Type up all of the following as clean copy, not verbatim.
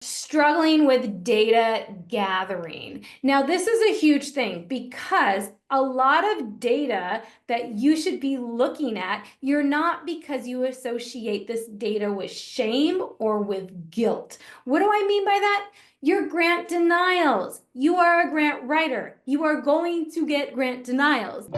Struggling with data gathering. Now, this is a huge thing because a lot of data that you should be looking at, you're not because you associate this data with shame or with guilt. What do I mean by that? Your grant denials. You are a grant writer. You are going to get grant denials.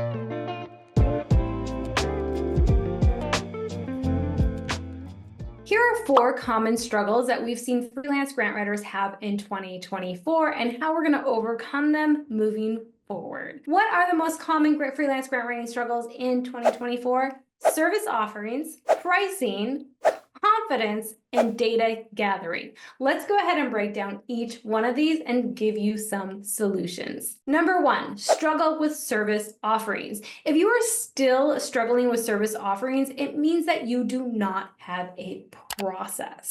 Here are 4 common struggles that we've seen freelance grant writers have in 2024 and how we're going to overcome them moving forward. What are the most common freelance grant writing struggles in 2024? Service offerings, pricing, confidence, and data gathering. Let's go ahead and break down each one of these and give you some solutions. Number 1, struggle with service offerings. If you are still struggling with service offerings, it means that you do not have a process.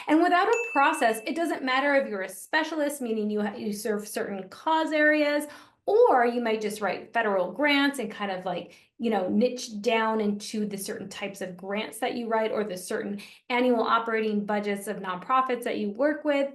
And without a process, it doesn't matter if you're a specialist, meaning you serve certain cause areas, or you might just write federal grants and kind of niche down into the certain types of grants that you write or the certain annual operating budgets of nonprofits that you work with.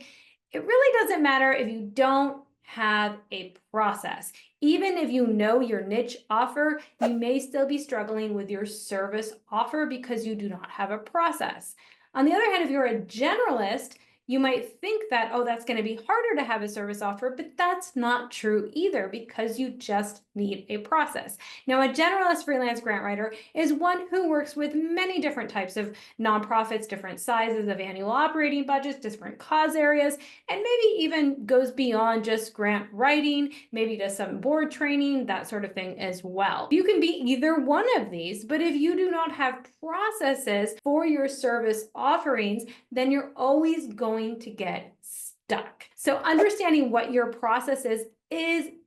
It really doesn't matter if you don't have a process. Even if you know your niche offer, you may still be struggling with your service offer because you do not have a process. On the other hand, if you're a generalist, you might think that, oh, that's going to be harder to have a service offer, but that's not true either because you just need a process. Now, a generalist freelance grant writer is one who works with many different types of nonprofits, different sizes of annual operating budgets, different cause areas, and maybe even goes beyond just grant writing, maybe does some board training, that sort of thing as well. You can be either one of these, but if you do not have processes for your service offerings, then you're always going to get stuck. So understanding what your process is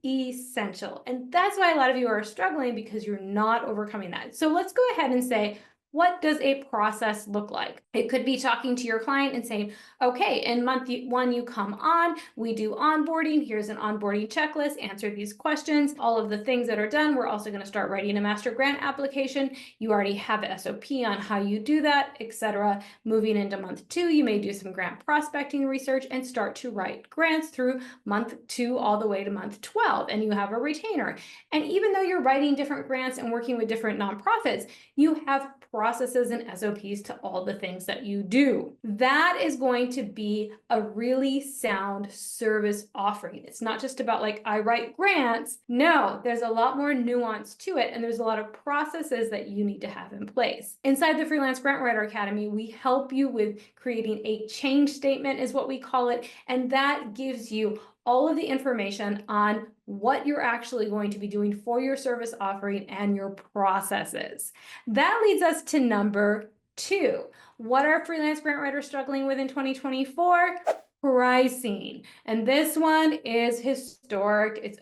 essential. And that's why a lot of you are struggling because you're not overcoming that. So let's go ahead and say, what does a process look like? It could be talking to your client and saying, okay, in month 1, you come on, we do onboarding. Here's an onboarding checklist, answer these questions, all of the things that are done. We're also going to start writing a master grant application. You already have the SOP on how you do that, etc. Moving into month 2, you may do some grant prospecting research and start to write grants through month 2 all the way to month 12, and you have a retainer. And even though you're writing different grants and working with different nonprofits, you have processes and SOPs to all the things that you do. That is going to be a really sound service offering. It's not just about like, I write grants. No, there's a lot more nuance to it, and there's a lot of processes that you need to have in place. Inside the Freelance Grant Writer Academy, we help you with creating a change statement is what we call it, and that gives you all of the information on what you're actually going to be doing for your service offering and your processes. That leads us to number 2. What are freelance grant writers struggling with in 2024? Pricing. And this one is historic. It's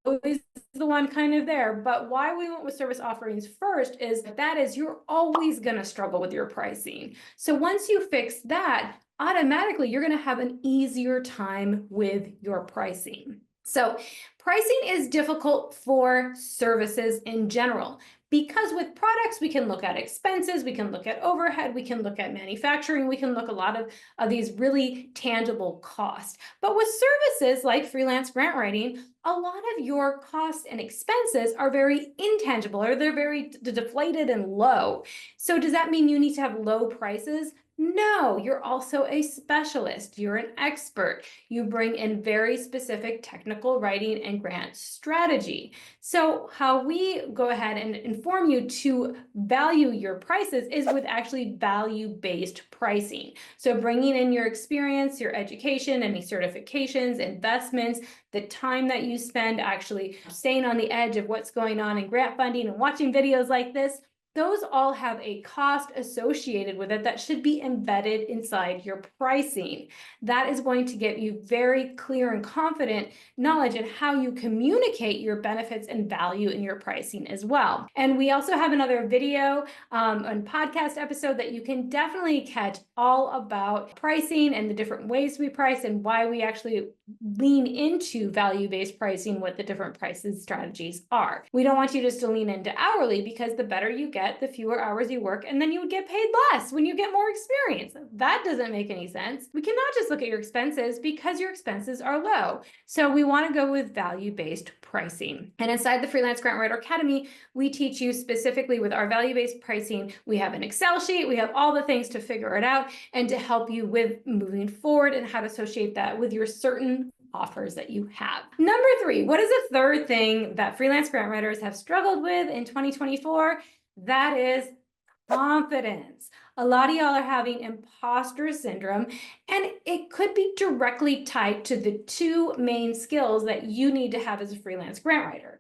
always the one kind of there. But why we went with service offerings first is that you're always going to struggle with your pricing. So once you fix that, automatically you're going to have an easier time with your pricing. So pricing is difficult for services in general because with products, we can look at expenses, we can look at overhead, we can look at manufacturing, we can look at a lot of these really tangible costs. But with services like freelance grant writing, a lot of your costs and expenses are very intangible, or they're very deflated and low. So does that mean you need to have low prices? No, you're also a specialist. You're an expert. You bring in very specific technical writing and grant strategy. So how we go ahead and inform you to value your prices is with actually value-based pricing. So bringing in your experience, your education, any certifications, investments, the time that you spend actually staying on the edge of what's going on in grant funding and watching videos like this, those all have a cost associated with it that should be embedded inside your pricing. That is going to give you very clear and confident knowledge in how you communicate your benefits and value in your pricing as well. And we also have another video and podcast episode that you can definitely catch all about pricing and the different ways we price and why we actually lean into value-based pricing, what the different prices strategies are. We don't want you just to lean into hourly because the better you get, get, the fewer hours you work, and then you would get paid less when you get more experience. That doesn't make any sense. We cannot just look at your expenses because your expenses are low. So we want to go with value-based pricing. And inside the Freelance Grant Writer Academy, we teach you specifically with our value-based pricing. We have an Excel sheet, we have all the things to figure it out and to help you with moving forward and how to associate that with your certain offers that you have. Number 3, what is the third thing that freelance grant writers have struggled with in 2024? That is confidence. A lot of y'all are having imposter syndrome, and it could be directly tied to the 2 main skills that you need to have as a freelance grant writer.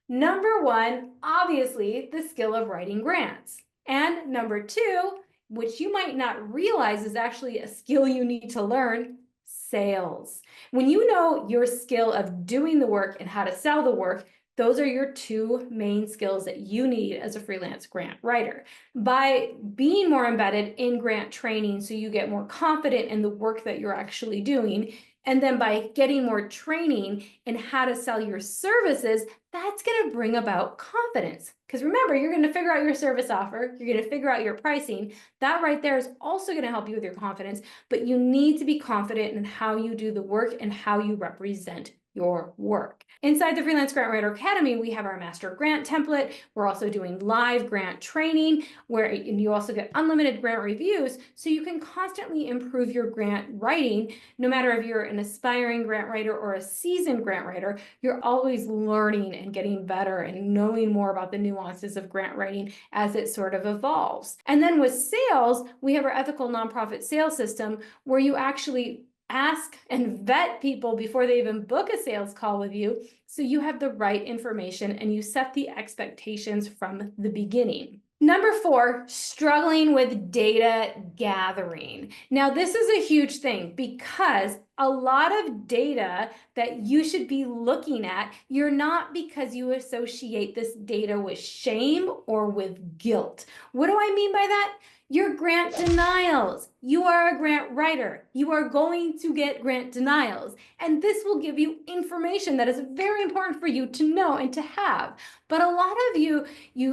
Number 1, obviously, the skill of writing grants. And number 2, which you might not realize is actually a skill you need to learn, sales. When you know your skill of doing the work and how to sell the work, those are your 2 main skills that you need as a freelance grant writer. By being more embedded in grant training so you get more confident in the work that you're actually doing, and then by getting more training in how to sell your services, that's going to bring about confidence. Because remember, you're going to figure out your service offer, you're going to figure out your pricing. That right there is also going to help you with your confidence, but you need to be confident in how you do the work and how you represent your work. Inside the Freelance Grant Writer Academy, we have our master grant template. We're also doing live grant training where you also get unlimited grant reviews so you can constantly improve your grant writing. No matter if you're an aspiring grant writer or a seasoned grant writer, you're always learning and getting better and knowing more about the nuances of grant writing as it sort of evolves. And then with sales, we have our ethical nonprofit sales system where you actually ask and vet people before they even book a sales call with you, so you have the right information and you set the expectations from the beginning. Number 4, struggling with data gathering. Now, this is a huge thing because a lot of data that you should be looking at, you're not because you associate this data with shame or with guilt. What do I mean by that? Your grant denials. You are a grant writer. You are going to get grant denials. And this will give you information that is very important for you to know and to have. But a lot of you,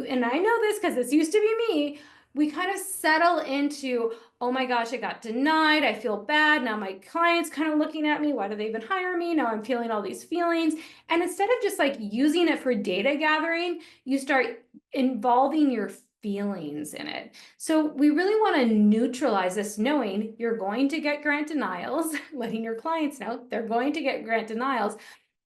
and I know this because this used to be me, we kind of settle into, oh my gosh, I got denied. I feel bad. Now my client's kind of looking at me. Why do they even hire me? Now I'm feeling all these feelings. And instead of just like using it for data gathering, you start involving your feelings in it. So we really want to neutralize this, knowing you're going to get grant denials, letting your clients know they're going to get grant denials.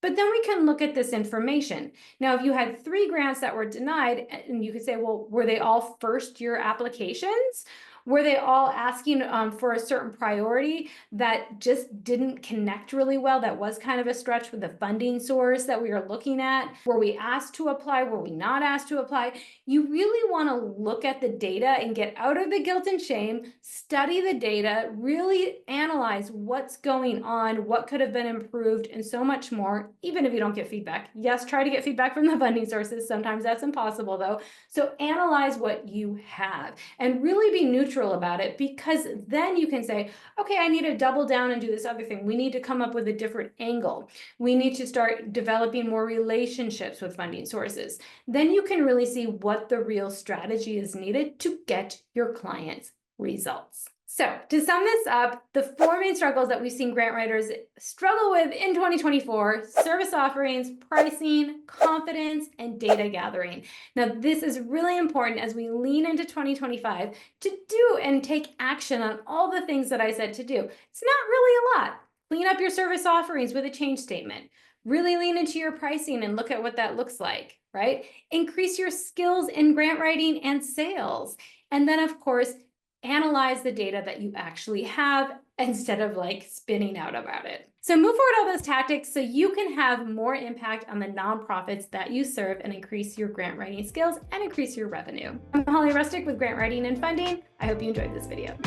But then we can look at this information. Now, if you had 3 grants that were denied, and you could say, well, were they all first-year applications? Were they all asking for a certain priority that just didn't connect really well? That was kind of a stretch with the funding source that we are looking at. Were we asked to apply? Were we not asked to apply? You really want to look at the data and get out of the guilt and shame, study the data, really analyze what's going on, what could have been improved, and so much more, even if you don't get feedback. Yes, try to get feedback from the funding sources. Sometimes that's impossible though. So analyze what you have and really be neutral about it, because then you can say, okay, I need to double down and do this other thing. We need to come up with a different angle. We need to start developing more relationships with funding sources. Then you can really see what the real strategy is needed to get your clients results. So to sum this up, the 4 main struggles that we've seen grant writers struggle with in 2024: service offerings, pricing, confidence, and data gathering. Now, this is really important as we lean into 2025 to do and take action on all the things that I said to do. It's not really a lot. Clean up your service offerings with a change statement. Really lean into your pricing and look at what that looks like, right? Increase your skills in grant writing and sales. And then, of course, analyze the data that you actually have instead of like spinning out about it. So move forward all those tactics so you can have more impact on the nonprofits that you serve and increase your grant writing skills and increase your revenue. I'm Holly Rustick with Grant Writing and Funding. I hope you enjoyed this video.